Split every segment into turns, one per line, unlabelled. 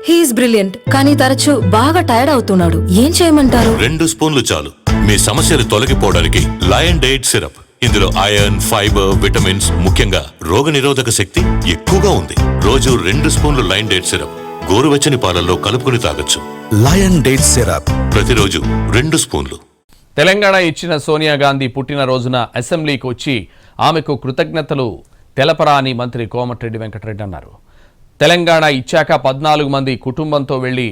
He's brilliant, కానీ తరచూ బాగా టైర్డ్ అవుతున్నాడు. ఏం చేయమంటారు?
2 స్పూన్లు చాలు మీ సమస్యలు తొలగిపోవడానికి. Lion diet syrup. ఇందులో ఐరన్, ఫైబర్, విటమిన్స్, ముఖ్యంగా రోగనిరోధక శక్తి ఎక్కువగా ఉంది. రోజు 2 స్పూన్లు లయన్ డైట్ సిరప్ గోరువెచ్చని పాలల్లో కలుపుకుని తాగొచ్చు.
లయన్ డేట్ సిరప్
ప్రతిరోజు 2 స్పూన్లు.
తెలంగాణ ఇచ్చిన సోనియా గాంధీ పుట్టినరోజున అసెంబ్లీకి వచ్చి ఆమెకు కృతజ్ఞతలు తెలపరా అని మంత్రి కోమటిరెడ్డి వెంకటరెడ్డి అన్నారు. తెలంగాణ ఇచ్చాక 14 మంది కుటుంబంతో వెళ్లి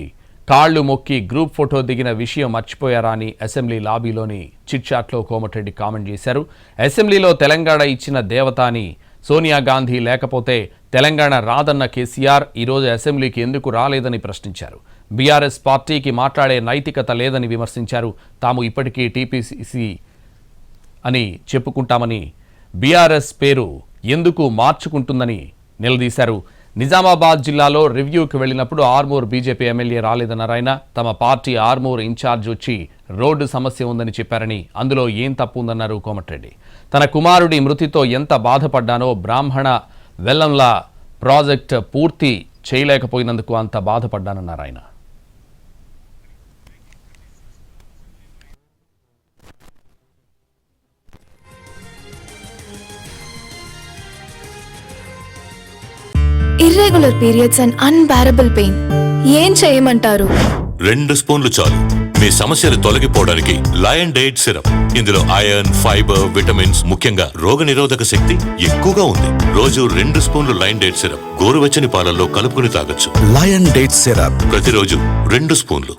కాళ్లు మొక్కి గ్రూప్ ఫోటో దిగిన విషయం మర్చిపోయారా అని అసెంబ్లీ లాబీలోని చిట్ చాట్లో కోమటిరెడ్డి కామెంట్ చేశారు. అసెంబ్లీలో తెలంగాణ ఇచ్చిన దేవత అని సోనియా గాంధీ లేకపోతే తెలంగాణ రాదన్న కేసీఆర్ ఈరోజు అసెంబ్లీకి ఎందుకు రాలేదని ప్రశ్నించారు. బీఆర్ఎస్ పార్టీకి మాట్లాడే నైతికత లేదని విమర్శించారు. తాము ఇప్పటికీ టీపీసీసీ అని చెప్పుకుంటామని బీఆర్ఎస్ పేరు ఎందుకు మార్చుకుంటుందని నిలదీశారు. నిజామాబాద్ జిల్లాలో రివ్యూకి వెళ్లినప్పుడు ఆర్మూర్ బీజేపీ ఎమ్మెల్యే రాలేదన్నారు ఆయన. తమ పార్టీ ఆర్మూర్ ఇన్ఛార్జ్ వచ్చి రోడ్డు సమస్య ఉందని చెప్పారని, అందులో ఏం తప్పు ఉందన్నారు కోమటిరెడ్డి. తన కుమారుడి మృతితో ఎంత బాధపడ్డానో, బ్రాహ్మణ వెల్లంల ప్రాజెక్ట్ పూర్తి చేయలేకపోయినందుకు అంత బాధపడ్డానన్నారు ఆయన.
Irregular periods and unbearable pain. ఏం చేయమంటారు?
2 స్పూన్లు చాలు మీ సమస్యలు తొలగిపోవడానికి. Lion diet syrup. ఇందులో ఐరన్, ఫైబర్, విటమిన్స్, ముఖ్యంగా రోగనిరోధక శక్తి ఎక్కువగా ఉంది. రోజు 2 స్పూన్లు లయన్ డైట్ సిరప్ గోరువెచ్చని పాలల్లో కలుపుకుని తాగొచ్చు.
లయన్ డేట్ సిరప్
ప్రతిరోజు 2 స్పూన్లు.